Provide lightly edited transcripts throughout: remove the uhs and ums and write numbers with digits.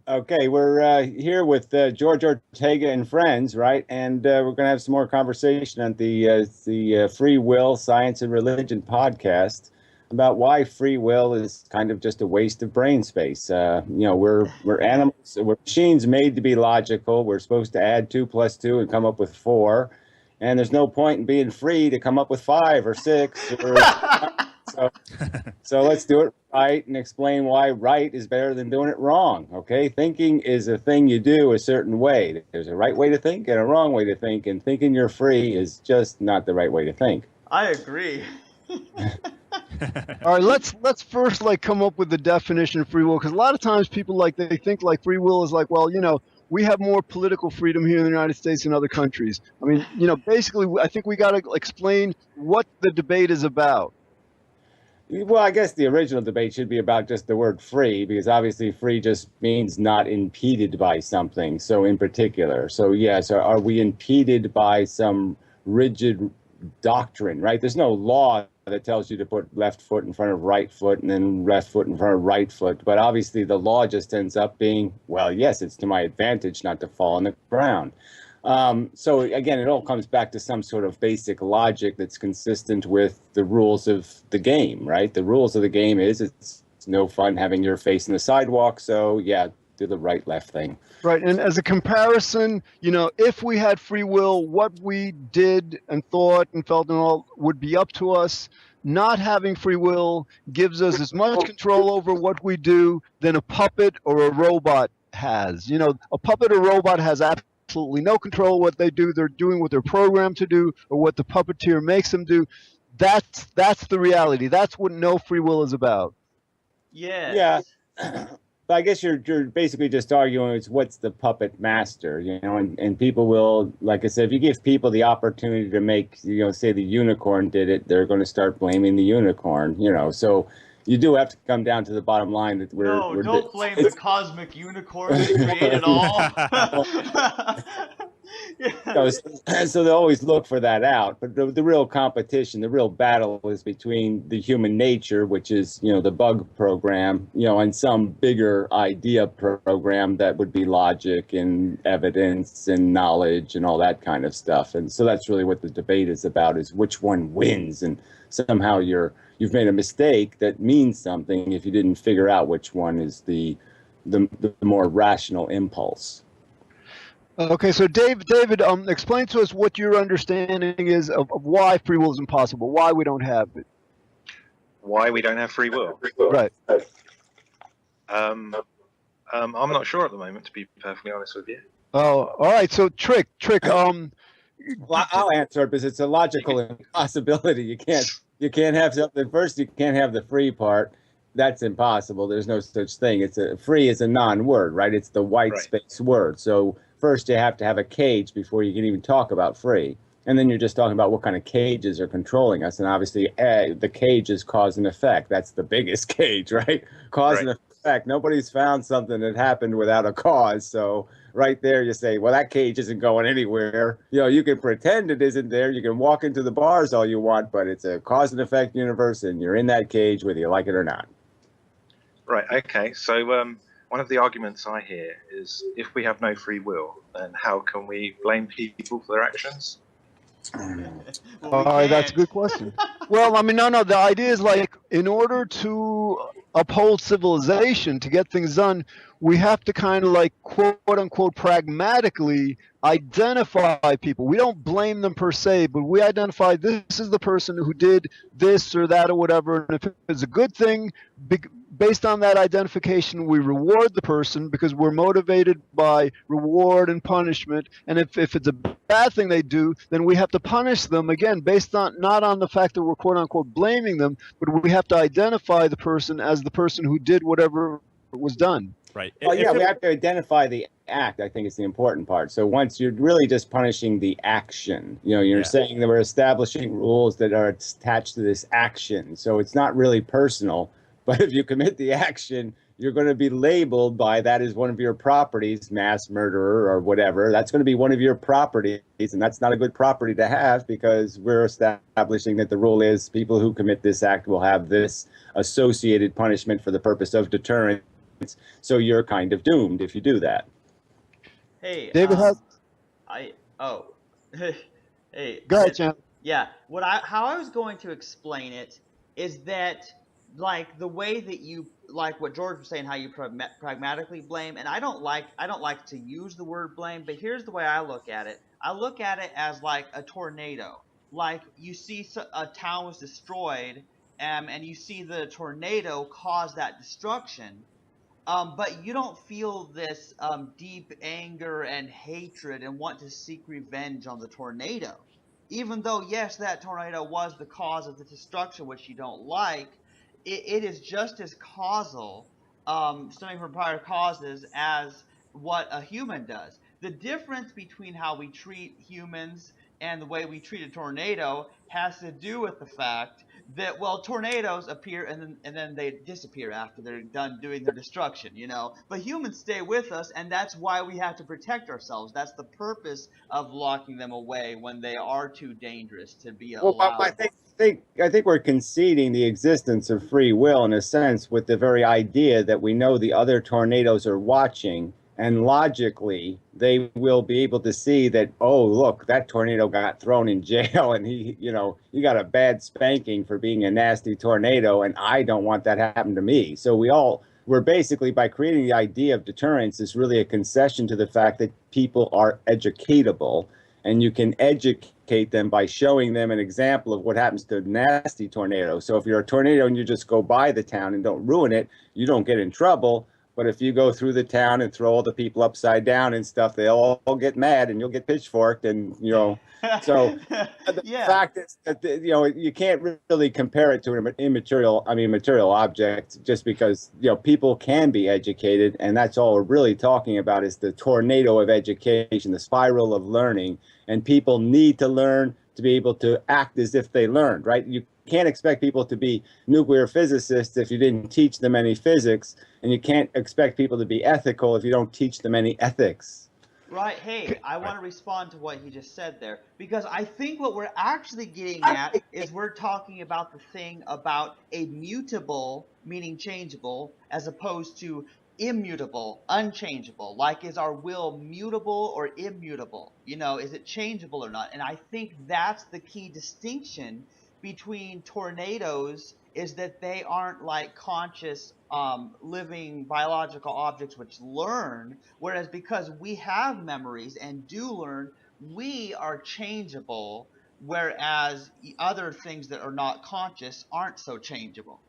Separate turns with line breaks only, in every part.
Okay, we're here with George Ortega and friends, right? And we're going to have some more conversation on the Free Will, Science, and Religion podcast about why free will is kind of just a waste of brain space. We're animals, we're machines made to be logical. We're supposed to add two plus two and come up with four, and there's no point in being free to come up with five or six or so. So let's do it right and explain why right is better than doing it wrong. Okay, thinking is a thing you do a certain way. There's a right way to think and a wrong way to think, and thinking you're free is just not the right way to think.
I agree.
All right, let's first come up with the definition of free will, because a lot of times people they think free will is well, we have more political freedom here in the United States than other countries. I mean, basically I think we got to explain what the debate is about.
Well, I guess the original debate should be about just the word free, because obviously free just means not impeded by something. So in particular, so are we impeded by some rigid doctrine, right? There's no law that tells you to put left foot in front of right foot and then left foot in front of right foot. But obviously the law just ends up being, well, yes, it's to my advantage not to fall on the ground. So again, it all comes back to some sort of basic logic that's consistent with the rules of the game, right? The rules of the game is it's no fun having your face in the sidewalk. So yeah, do the right left thing.
Right. And as a comparison, if we had free will, what we did and thought and felt and all would be up to us. Not having free will gives us as much control over what we do than a puppet or a robot has. A puppet or robot has absolutely no control what they do. They're doing what they're programmed to do or what the puppeteer makes them do. That's the reality. That's what no free will is about.
Yeah.
But I guess you're basically just arguing it's what's the puppet master, and people will, like I said, if you give people the opportunity to make, say the unicorn did it, they're going to start blaming the unicorn, so you do have to come down to the bottom line that
don't blame the cosmic unicorn that created all.
So they always look for that out. But the real competition, the real battle is between the human nature, which is, the bug program, and some bigger idea program that would be logic and evidence and knowledge and all that kind of stuff. And so that's really what the debate is about, is which one wins. And somehow you've made a mistake that means something if you didn't figure out which one is the more rational impulse.
Okay, so David, explain to us what your understanding is of why free will is impossible, why we don't have it.
Why we don't have free will?
Right.
I'm not sure at the moment, to be perfectly honest with you.
Oh, all right. So trick.
Well, I'll answer it because it's a logical impossibility. You can't have something. First, you can't have the free part. That's impossible. There's no such thing. Free is a non-word, right? It's the white space word. So first you have to have a cage before you can even talk about free. And then you're just talking about what kind of cages are controlling us. And obviously the cage is cause and effect. That's the biggest cage, right? Cause and effect. Nobody's found something that happened without a cause. So right there you say, well, that cage isn't going anywhere. You can pretend it isn't there. You can walk into the bars all you want, but it's a cause and effect universe, and you're in that cage whether you like it or not.
Right, okay. So one of the arguments I hear is, if we have no free will, then how can we blame people for their actions?
All right, that's a good question. Well, I mean, no. The idea is in order to uphold civilization, to get things done, we have to kind of quote unquote pragmatically identify people. We don't blame them per se, but we identify this is the person who did this or that or whatever. And if it's a good thing, based on that identification, we reward the person because we're motivated by reward and punishment. And if it's a bad thing they do, then we have to punish them, again, based on not on the fact that we're quote unquote blaming them, but we have to identify the person as the person who did whatever was done.
Right.
Well, we have to identify the act, I think, is the important part. So once you're really just punishing the action, you're saying that we're establishing rules that are attached to this action. So it's not really personal, but if you commit the action, you're going to be labeled by that as one of your properties, mass murderer or whatever. That's going to be one of your properties, and that's not a good property to have, because we're establishing that the rule is people who commit this act will have this associated punishment for the purpose of deterrence deterrence. So you're kind of doomed if you do that.
Hey,
David has.
oh, hey,
Go ahead, Chan.
yeah. How I was going to explain it is that, like, the way that you, like what George was saying, how you pragmatically blame, and I don't like to use the word blame, but here's the way I look at it. I look at it as like a tornado. Like, you see a town was destroyed, and you see the tornado cause that destruction. But you don't feel this deep anger and hatred and want to seek revenge on the tornado. Even though, yes, that tornado was the cause of the destruction, which you don't like, it is just as causal, stemming from prior causes, as what a human does. The difference between how we treat humans and the way we treat a tornado has to do with the fact that, well, tornadoes appear and then they disappear after they're done doing their destruction, but humans stay with us, and that's why we have to protect ourselves. That's the purpose of locking them away when they are too dangerous to be allowed.
Well, I think we're conceding the existence of free will in a sense with the very idea that we know the other tornadoes are watching, and logically they will be able to see that, oh, look, that tornado got thrown in jail and he got a bad spanking for being a nasty tornado, and I don't want that happen to me. So we're basically, by creating the idea of deterrence, is really a concession to the fact that people are educatable, and you can educate them by showing them an example of what happens to a nasty tornado. So if you're a tornado and you just go by the town and don't ruin it, you don't get in trouble. But if you go through the town and throw all the people upside down and stuff, they'll all get mad and you'll get pitchforked, and So the fact is that you can't really compare it to an material object, just because people can be educated, and that's all we're really talking about is the tornado of education, the spiral of learning, and people need to learn to be able to act as if they learned, right? You can't expect people to be nuclear physicists if you didn't teach them any physics, and you can't expect people to be ethical if you don't teach them any ethics.
Right. Hey, I want to respond to what he just said there, because I think what we're actually getting at is we're talking about the thing about a mutable, meaning changeable, as opposed to immutable, unchangeable. Like, is our will mutable or immutable? Is it changeable or not? And I think that's the key distinction between tornadoes, is that they aren't like conscious living biological objects which learn, whereas because we have memories and do learn, we are changeable, whereas other things that are not conscious aren't so changeable.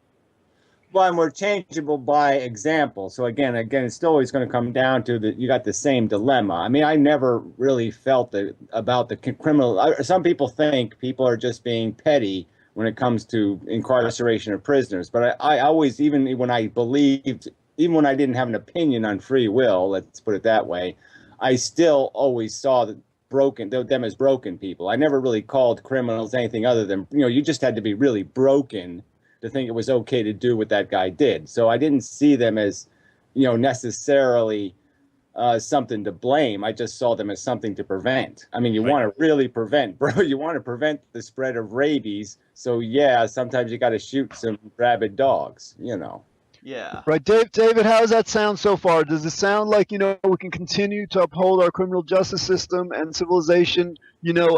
Well, and we're changeable by example. So again, it's still always going to come down to you got the same dilemma. I mean, I never really felt about the criminal. Some people think people are just being petty when it comes to incarceration of prisoners. But I always, even when I didn't have an opinion on free will, let's put it that way, I still always saw them as broken people. I never really called criminals anything other than, you just had to be really broken to think it was okay to do what that guy did. So I didn't see them as, necessarily something to blame. I just saw them as something to prevent. I mean, you want to really prevent, you want to prevent the spread of rabies. So yeah, sometimes you got to shoot some rabid dogs,
Yeah.
Right, David, how does that sound so far? Does it sound like, we can continue to uphold our criminal justice system and civilization,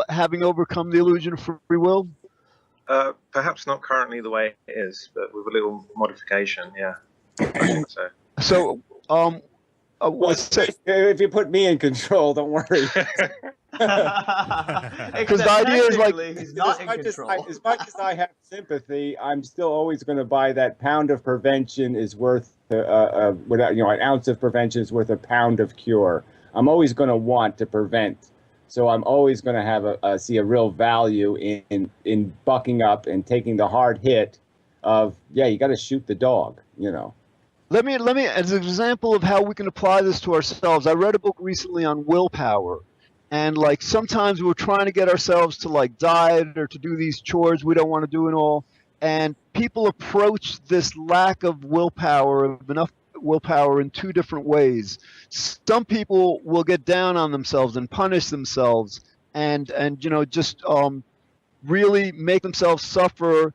having overcome the illusion of free will?
Perhaps not currently the way it is, but with a little modification, yeah. I think so.
So,
if you put me in control, don't worry.
Because the idea is like,
he's not in control.
As much as I have sympathy, I'm still always going to buy that pound of prevention is worth an ounce of prevention is worth a pound of cure. I'm always going to want to prevent. So I'm always going to have see a real value in bucking up and taking the hard hit of, you got to shoot the dog,
Let me, as an example of how we can apply this to ourselves, I read a book recently on willpower. And like sometimes we're trying to get ourselves to like diet or to do these chores we don't want to do and all. And people approach this lack of willpower, of enough willpower, in two different ways. Some people will get down on themselves and punish themselves and just really make themselves suffer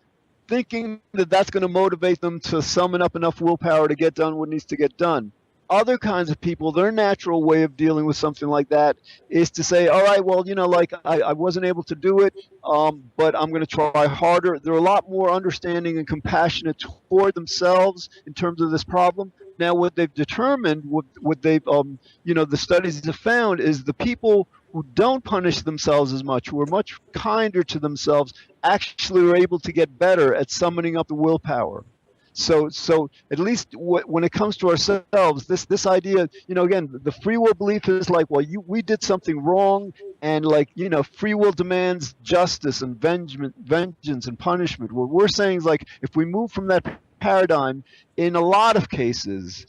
thinking that that's going to motivate them to summon up enough willpower to get done what needs to get done. Other kinds of people, their natural way of dealing with something like that is to say, all right, well, like I wasn't able to do it, but I'm going to try harder. They're a lot more understanding and compassionate toward themselves in terms of this problem. Now, what they've determined, what they've, the studies have found is the people who don't punish themselves as much, who are much kinder to themselves, actually are able to get better at summoning up the willpower. So at least when it comes to ourselves, this idea, again, the free will belief is like, well, we did something wrong, and like, free will demands justice and vengeance and punishment. What we're saying is like, if we move from that paradigm, in a lot of cases,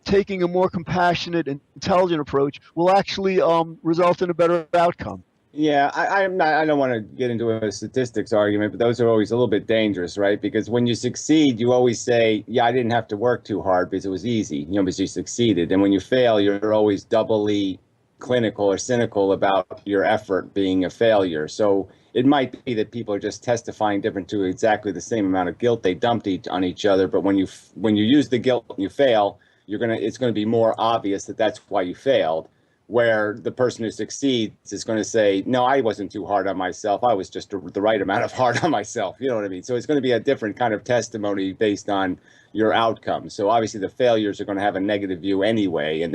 taking a more compassionate and intelligent approach will actually result in a better outcome.
Yeah, I don't want to get into a statistics argument, but those are always a little bit dangerous, right? Because when you succeed, you always say, yeah, I didn't have to work too hard because it was easy, because you succeeded. And when you fail, you're always doubly clinical or cynical about your effort being a failure. So it might be that people are just testifying different to exactly the same amount of guilt they dumped on each other. But when you use the guilt and you fail, it's going to be more obvious that that's why you failed. Where the person who succeeds is going to say, no, I wasn't too hard on myself. I was just the right amount of hard on myself. You know what I mean? So it's going to be a different kind of testimony based on your outcome. So obviously the failures are going to have a negative view anyway, and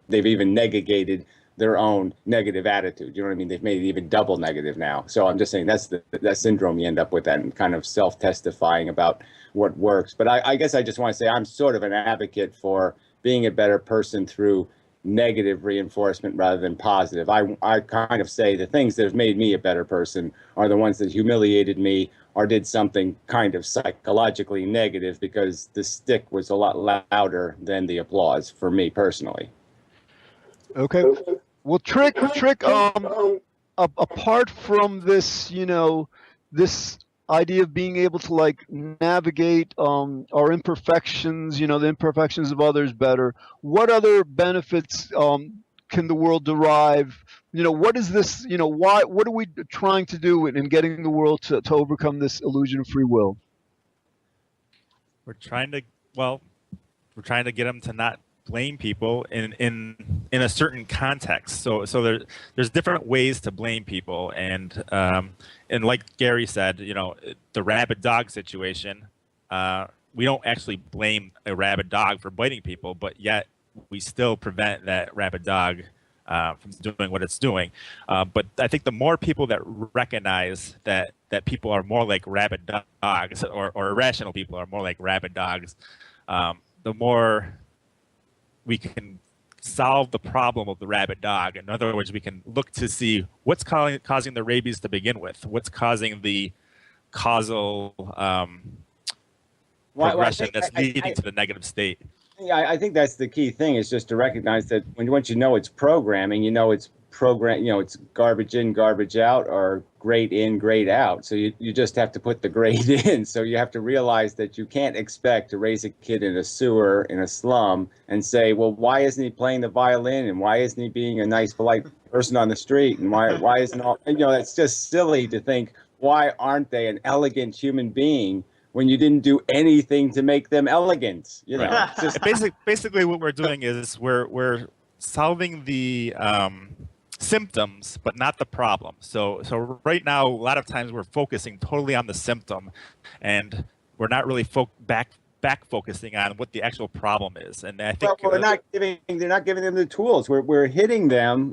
they've even negated their own negative attitude. You know what I mean? They've made it even double negative now. So I'm just saying that's that syndrome you end up with, that and kind of self-testifying about what works. But I guess I just want to say I'm sort of an advocate for being a better person through negative reinforcement rather than positive. I kind of say the things that have made me a better person are the ones that humiliated me or did something kind of psychologically negative, because the stick was a lot louder than the applause for me personally.
Okay. Well, Trick, apart from this, this idea of being able to like navigate our imperfections, the imperfections of others better, what other benefits can the world derive? What is this, what are we trying to do in getting the world to overcome this illusion of free will?
We're trying to get them to not blame people in a certain context. So there's different ways to blame people, and like Gary said, the rabid dog situation, we don't actually blame a rabid dog for biting people, but yet we still prevent that rabid dog from doing what it's doing. But I think the more people that recognize that people are more like rabid dogs, or irrational people are more like rabid dogs, the more we can solve the problem of the rabid dog. In other words, we can look to see what's causing the rabies to begin with, what's causing the causal progression that's leading to the negative state.
Yeah, I think that's the key thing, is just to recognize that once you know it's programming, it's it's garbage in, garbage out, or grade in, grade out. So you just have to put the grade in. So you have to realize that you can't expect to raise a kid in a sewer, in a slum, and say, well, why isn't he playing the violin? And why isn't he being a nice, polite person on the street? And why isn't all, it's just silly to think, why aren't they an elegant human being when you didn't do anything to make them elegant?
Right. It's just basically what we're doing is we're solving the symptoms, but not the problem. So right now, a lot of times we're focusing totally on the symptom, and we're not really back focusing on what the actual problem is. And I think
they're not giving them the tools. We're hitting them.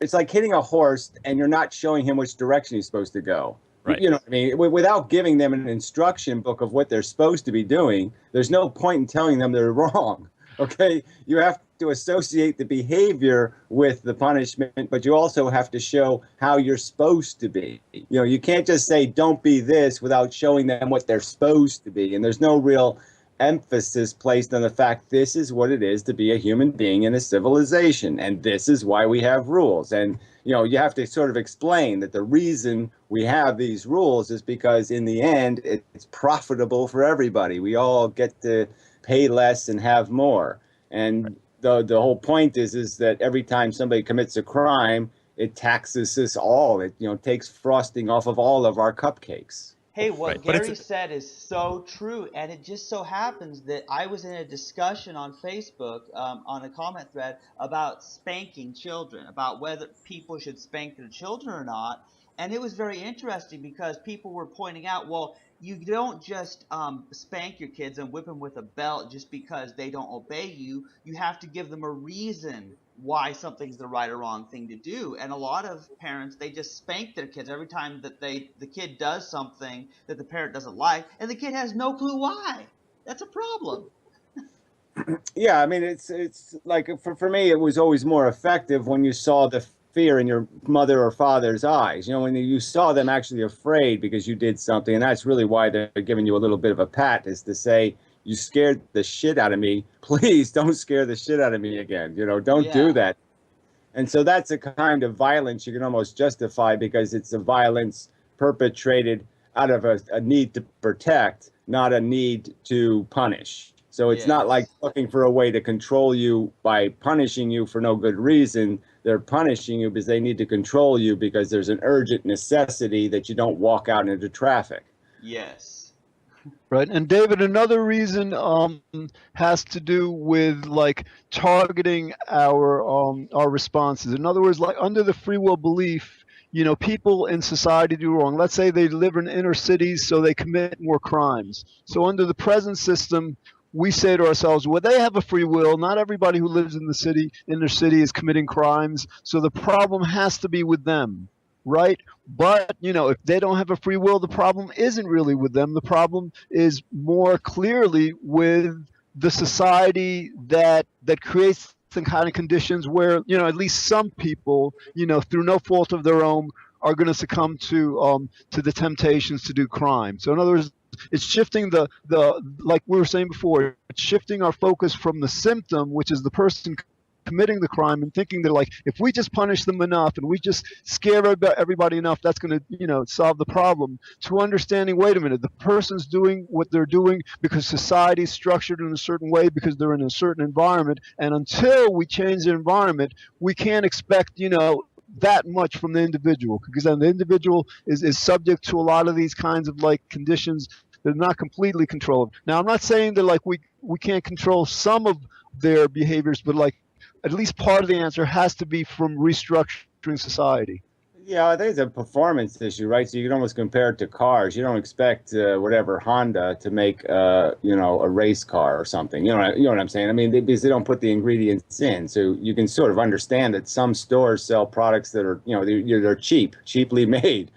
It's like hitting a horse, and you're not showing him which direction he's supposed to go.
Right.
You know what I mean? Without giving them an instruction book of what they're supposed to be doing, there's no point in telling them they're wrong. Okay, you have to associate the behavior with the punishment, but you also have to show how you're supposed to be. You can't just say, don't be this, without showing them what they're supposed to be. And there's no real emphasis placed on the fact this is what it is to be a human being in a civilization, and this is why we have rules. And you have to sort of explain that the reason we have these rules is because in the end it's profitable for everybody. We all get to pay less and have more. And the whole point is that every time somebody commits a crime, it taxes us all. It takes frosting off of all of our cupcakes.
Hey, what
Right. But
Gary
it's
said is so true, and it just so happens that I was in a discussion on Facebook, on a comment thread about spanking children, about whether people should spank their children or not. And it was very interesting because people were pointing out, well, you don't just spank your kids and whip them with a belt just because they don't obey you. You have to give them a reason why something's the right or wrong thing to do. And a lot of parents, they just spank their kids every time that the kid does something that the parent doesn't like, and the kid has no clue why. That's a problem.
Yeah, I mean, it's like for me, it was always more effective when you saw the fear in your mother or father's eyes. You know, when you saw them actually afraid because you did something, and that's really why they're giving you a little bit of a pat, is to say, you scared the shit out of me. Please don't scare the shit out of me again. You know, don't do
Yeah.
that. And so that's a kind of violence you can almost justify because it's a violence perpetrated out of a need to protect, not a need to punish. So it's not like
Yes.
looking for a way to control you by punishing you for no good reason. They're punishing you because they need to control you because there's an urgent necessity that you don't walk out into traffic.
Yes.
Right. And David, another reason has to do with like targeting our responses. In other words, like under the free will belief, you know, people in society do wrong. Let's say they live in inner cities, so they commit more crimes. So under the present system, we say to ourselves, well, they have a free will. Not everybody who lives in the city, inner city, is committing crimes. So the problem has to be with them, right? But, you know, if they don't have a free will, the problem isn't really with them. The problem is more clearly with the society that creates the kind of conditions where, you know, at least some people, you know, through no fault of their own, are going to succumb to the temptations to do crime. So in other words, it's shifting the like we were saying before, it's shifting our focus from the symptom, which is the person committing the crime, and thinking that, like, if we just punish them enough and we just scare everybody enough, that's going to, you know, solve the problem, to understanding, wait a minute, the person's doing what they're doing because society is structured in a certain way, because they're in a certain environment, and until we change the environment, we can't expect, you know, that much from the individual, because then the individual is subject to a lot of these kinds of like conditions that are not completely controlled. Now, I'm not saying that like we can't control some of their behaviors, but like at least part of the answer has to be from restructuring society.
Yeah, I think it's a performance issue, right? So you can almost compare it to cars. You don't expect whatever Honda to make, you know, a race car or something. You know what I'm saying? I mean, because they don't put the ingredients in. So you can sort of understand that some stores sell products that are, you know, they're cheap, cheaply made,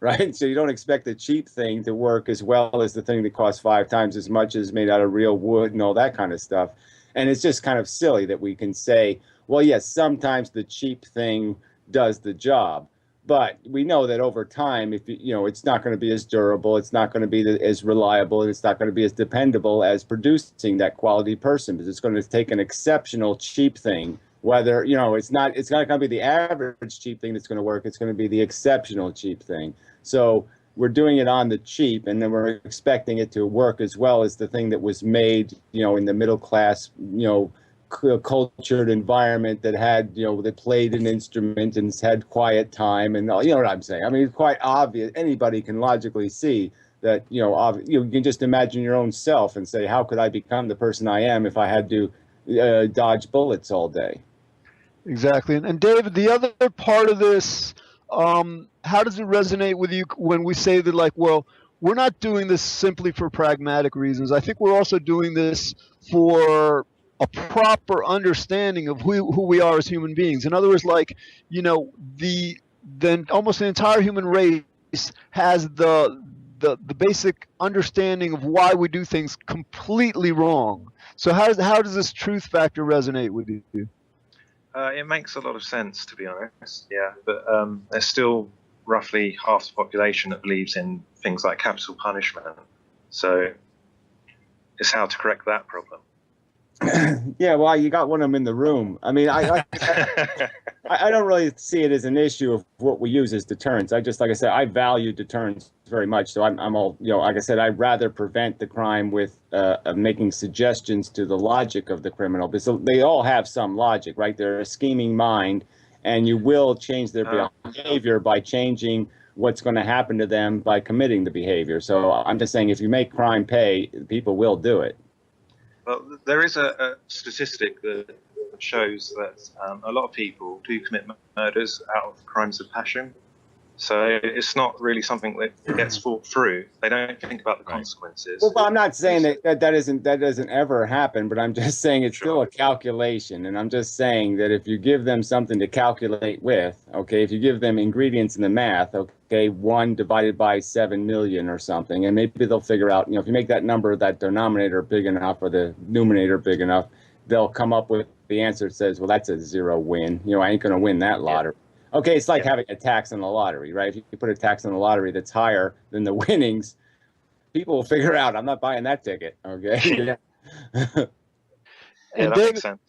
right? So you don't expect the cheap thing to work as well as the thing that costs 5 times as much, as made out of real wood and all that kind of stuff. And it's just kind of silly that we can say, well, yes, sometimes the cheap thing does the job. But we know that over time, if you know, it's not going to be as durable, it's not going to be as reliable, and it's not going to be as dependable as producing that quality person, because it's going to take an exceptional cheap thing. Whether, you know, it's not going to be the average cheap thing that's going to work. It's going to be the exceptional cheap thing. So we're doing it on the cheap, and then we're expecting it to work as well as the thing that was made, you know, in the middle class, you know, cultured environment that had, you know, that played an instrument and had quiet time, and you know what I'm saying. I mean, it's quite obvious. Anybody can logically see that, you know, you can just imagine your own self and say, how could I become the person I am if I had to dodge bullets all day?
Exactly. And David, the other part of this, how does it resonate with you when we say that, like, well, we're not doing this simply for pragmatic reasons. I think we're also doing this for a proper understanding of who we are as human beings. In other words, like, you know, then almost the entire human race has the basic understanding of why we do things completely wrong. So how does this truth factor resonate with you?
It makes a lot of sense, to be honest. Yeah, but there's still roughly half the population that believes in things like capital punishment. So it's how to correct that problem.
Yeah, well, you got one of them in the room. I mean, I don't really see it as an issue of what we use as deterrence. Like I said, I value deterrence very much. So I'm all, you know, like I said, I'd rather prevent the crime with making suggestions to the logic of the criminal, because they all have some logic, right? They're a scheming mind, and you will change their behavior by changing what's going to happen to them by committing the behavior. So I'm just saying, if you make crime pay, people will do it.
Well, there is a statistic that shows that a lot of people do commit murders out of crimes of passion. So it's not really something that gets thought through. They don't think about the consequences.
Well, I'm not saying that doesn't ever happen, but I'm just saying it's still a calculation. And I'm just saying that if you give them something to calculate with, okay, if you give them ingredients in the math, okay, 1 divided by 7 million or something, and maybe they'll figure out, if you make that number, that denominator big enough or the numerator big enough, they'll come up with the answer that says, well, that's a 0 win. I ain't going to win that lottery. Okay, it's like having a tax on the lottery, right? If you put a tax on the lottery that's higher than the winnings, people will figure out, I'm not buying that ticket, okay?
That
David,
makes sense.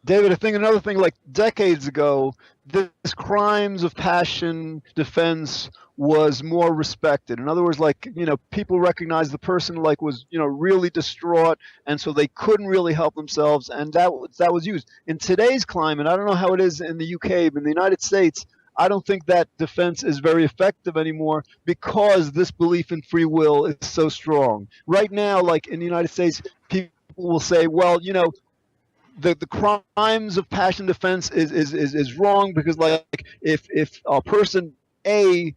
David, I think another thing, like decades ago, this crimes of passion defense was more respected. In other words, like, people recognized the person was, really distraught, and so they couldn't really help themselves, and that was used. In today's climate, I don't know how it is in the UK, but in the United States, I don't think that defense is very effective anymore because this belief in free will is so strong. Right now, like in the United States, people will say, well, the crimes of passion defense is wrong because, like, if a person A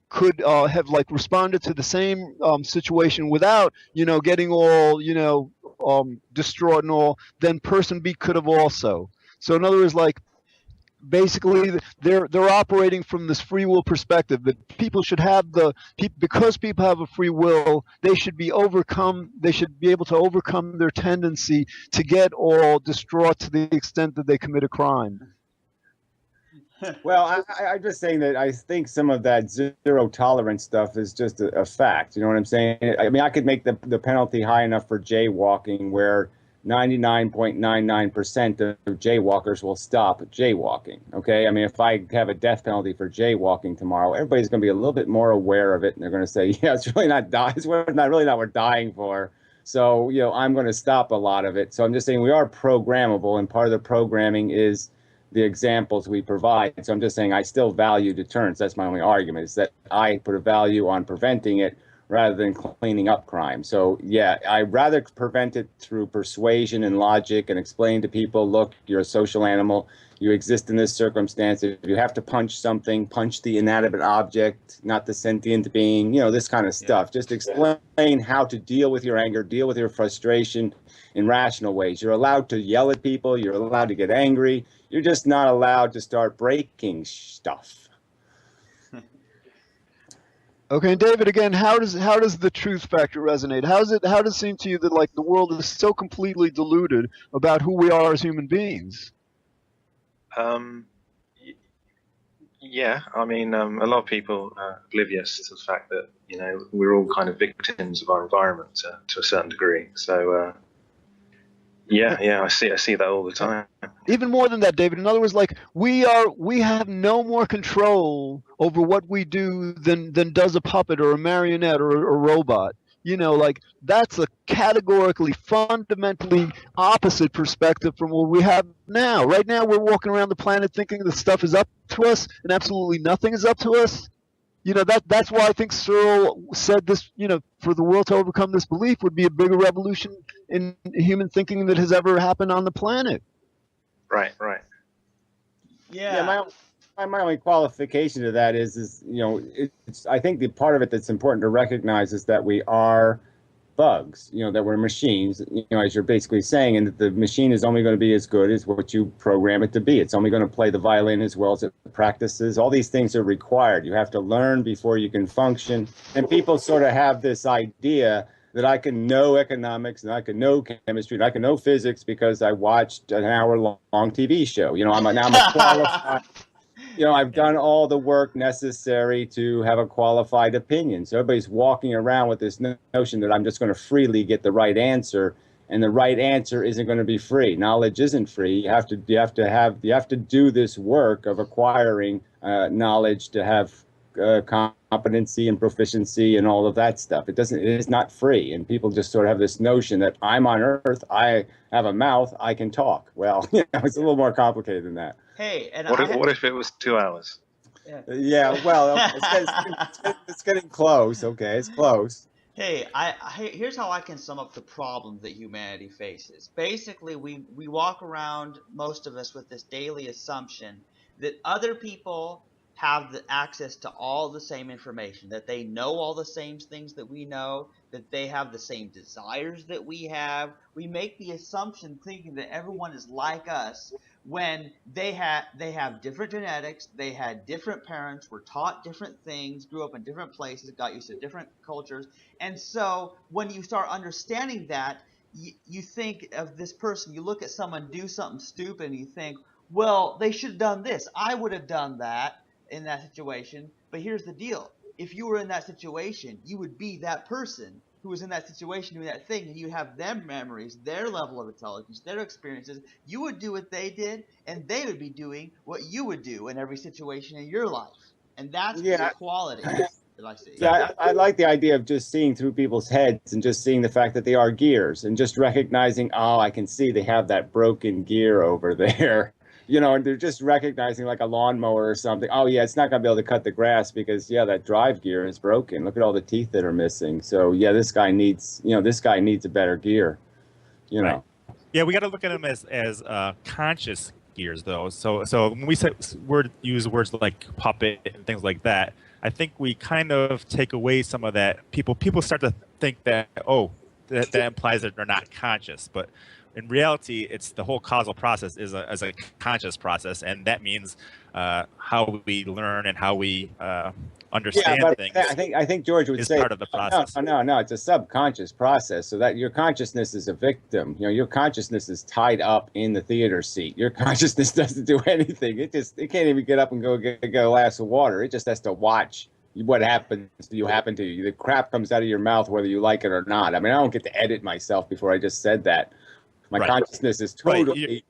could have responded to the same situation without getting all distraught and all, then person B could have also. So in other words, like, basically they're operating from this free will perspective that people should have because people have a free will, they should be able to overcome their tendency to get all distraught to the extent that they commit a crime.
Well, I'm just saying that I think some of that zero tolerance stuff is just a fact. You know what I'm saying? I mean, I could make the penalty high enough for jaywalking where 99.99% of jaywalkers will stop jaywalking. Okay, I mean, if I have a death penalty for jaywalking tomorrow, everybody's going to be a little bit more aware of it, and they're going to say, "Yeah, it's really not it's not really not what we're dying for." So, I'm going to stop a lot of it. So I'm just saying we are programmable, and part of the programming is the examples we provide. So I'm just saying I still value deterrence. That's my only argument, is that I put a value on preventing it rather than cleaning up crime. So yeah, I'd rather prevent it through persuasion and logic and explain to people, look, you're a social animal. You exist in this circumstance. If you have to punch something, punch the inanimate object, not the sentient being, this kind of stuff. Just explain how to deal with your anger, deal with your frustration in rational ways. You're allowed to yell at people. You're allowed to get angry. You're just not allowed to start breaking stuff.
Okay, and David, again, how does the truth factor resonate? How does it seem to you that, like, the world is so completely deluded about who we are as human beings?
Yeah, I mean, a lot of people are oblivious to the fact that we're all kind of victims of our environment to a certain degree. So yeah, I see that all the time.
Even more than that, David. In other words, like, we have no more control over what we do than does a puppet or a marionette or a robot. Like, that's a categorically, fundamentally opposite perspective from what we have now. Right now, we're walking around the planet thinking that stuff is up to us and absolutely nothing is up to us. That's why I think Searle said this, for the world to overcome this belief would be a bigger revolution in human thinking that has ever happened on the planet.
Right.
Yeah.
My only qualification to that is I think the part of it that's important to recognize is that we are bugs, that we're machines, as you're basically saying, and that the machine is only going to be as good as what you program it to be. It's only going to play the violin as well as it practices. All these things are required. You have to learn before you can function. And people sort of have this idea that I can know economics and I can know chemistry and I can know physics because I watched an hour-long TV show. I'm a qualified. I've done all the work necessary to have a qualified opinion. So everybody's walking around with this notion that I'm just going to freely get the right answer, and the right answer isn't going to be free. Knowledge isn't free. You have to do this work of acquiring knowledge to have competency and proficiency and all of that stuff. It is not free, and people just sort of have this notion that I'm on Earth, I have a mouth, I can talk. Well, it's a little more complicated than that.
Hey, and
what if it was 2 hours?
Yeah, well, it's getting close. Okay, it's close.
Hey, here's how I can sum up the problems that humanity faces. Basically, we walk around, most of us, with this daily assumption that other people have the access to all the same information, that they know all the same things that we know, that they have the same desires that we have. We make the assumption thinking that everyone is like us when they have different genetics, they had different parents, were taught different things, grew up in different places, got used to different cultures. And so when you start understanding that, you think of this person, you look at someone do something stupid and you think, well, they should have done this. I would have done that in that situation. But here's the deal. If you were in that situation, you would be that person who was in that situation doing that thing, and you have their memories, their level of intelligence, their experiences. You would do what they did, and they would be doing what you would do in every situation in your life. And that's the equality that I see.
Yeah, I like the idea of just seeing through people's heads and just seeing the fact that they are gears and just recognizing, oh, I can see they have that broken gear over there. And they're just recognizing like a lawnmower or something. Oh, yeah, it's not going to be able to cut the grass because, that drive gear is broken. Look at all the teeth that are missing. So, this guy needs a better gear,
Right. Yeah, we got to look at them as conscious gears, though. So when we use words like puppet and things like that, I think we kind of take away some of that. People start to think that, that implies that they're not conscious. But in reality, it's the whole causal process is a conscious process, and that means how we learn and how we understand things.
I think George would say
part of the process.
No, it's a subconscious process. So that your consciousness is a victim. Your consciousness is tied up in the theater seat. Your consciousness doesn't do anything. It can't even get up and go get a glass of water. It just has to watch what happens to you. The crap comes out of your mouth whether you like it or not. I mean, I don't get to edit myself before I just said that. My consciousness is totally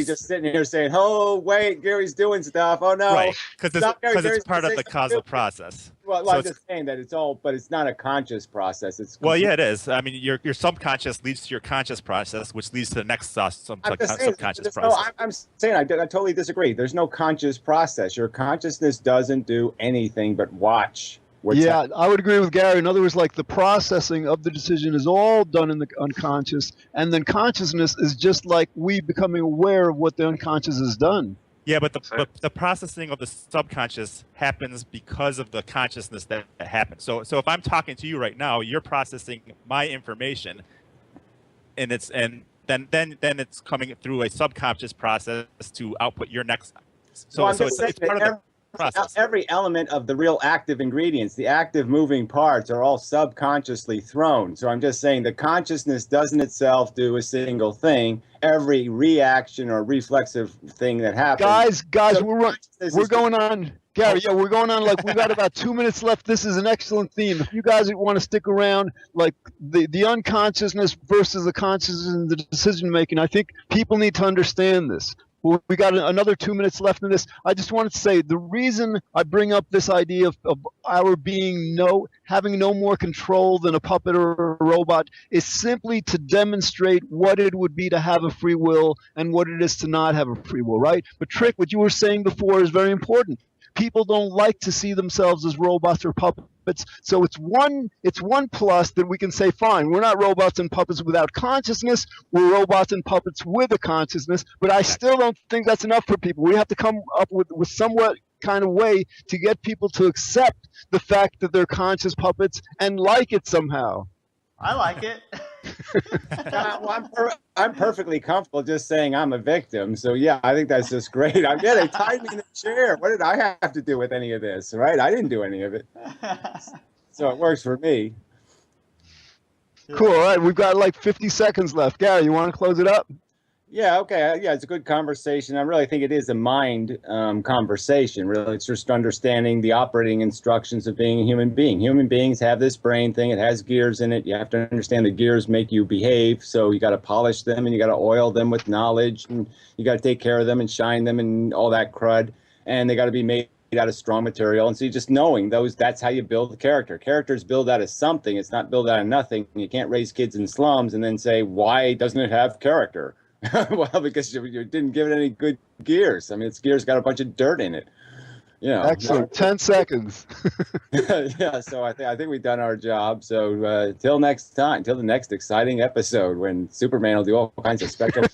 just sitting here saying, "Oh, wait, Gary's doing stuff. Oh no!"
Right, because it's part of the causal process.
Well, I'm just saying that but it's not a conscious process.
It is. I mean, your subconscious leads to your conscious process, which leads to the next subconscious process.
I'm saying I totally disagree. There's no conscious process. Your consciousness doesn't do anything but watch.
I would agree with Gary. In other words, like the processing of the decision is all done in the unconscious, and then consciousness is just like we becoming aware of what the unconscious has done.
Yeah, but the processing of the subconscious happens because of the consciousness that happens. So if I'm talking to you right now, you're processing my information, and then it's coming through a subconscious process to output your next. It's part of the process.
Every element of the real active ingredients, the active moving parts, are all subconsciously thrown. So I'm just saying the consciousness doesn't itself do a single thing. Every reaction or reflexive thing that happens.
Guys, we're going on. Gary, we're going on like we've got about 2 minutes left. This is an excellent theme. If you guys want to stick around, like the unconsciousness versus the consciousness and the decision making, I think people need to understand this. Well, we got another 2 minutes left in this. I just wanted to say the reason I bring up this idea of our having no more control than a puppet or a robot is simply to demonstrate what it would be to have a free will and what it is to not have a free will, right? But Trick, what you were saying before is very important. People don't like to see themselves as robots or puppets. So it's one plus that we can say, fine, we're not robots and puppets without consciousness. We're robots and puppets with a consciousness. But I still don't think that's enough for people. We have to come up with somewhat kind of way to get people to accept the fact that they're conscious puppets and like it somehow.
I like it.
I'm perfectly comfortable just saying I'm a victim. So yeah, I think that's just great. They tied me in the chair. What did I have to do with any of this, right? I didn't do any of it. So it works for me.
Cool. All right, we've got like 50 seconds left. Gary, you want to close it up?
Yeah, okay. Yeah, it's a good conversation. I really think it is a mind conversation. Really, it's just understanding the operating instructions of being a human being. Human beings have this brain thing. It has gears in it. You have to understand the gears make you behave. So you got to polish them and you got to oil them with knowledge and you got to take care of them and shine them and all that crud. And they got to be made out of strong material. And so just knowing those, that's how you build the character. Characters build out of something. It's not built out of nothing. You can't raise kids in slums and then say, why doesn't it have character? Well, because you didn't give it any good gears. I mean, its gears got a bunch of dirt in it. you know.
Excellent. 10 seconds.
Yeah, so I think we've done our job. So till next time, till the next exciting episode when Superman will do all kinds of special things.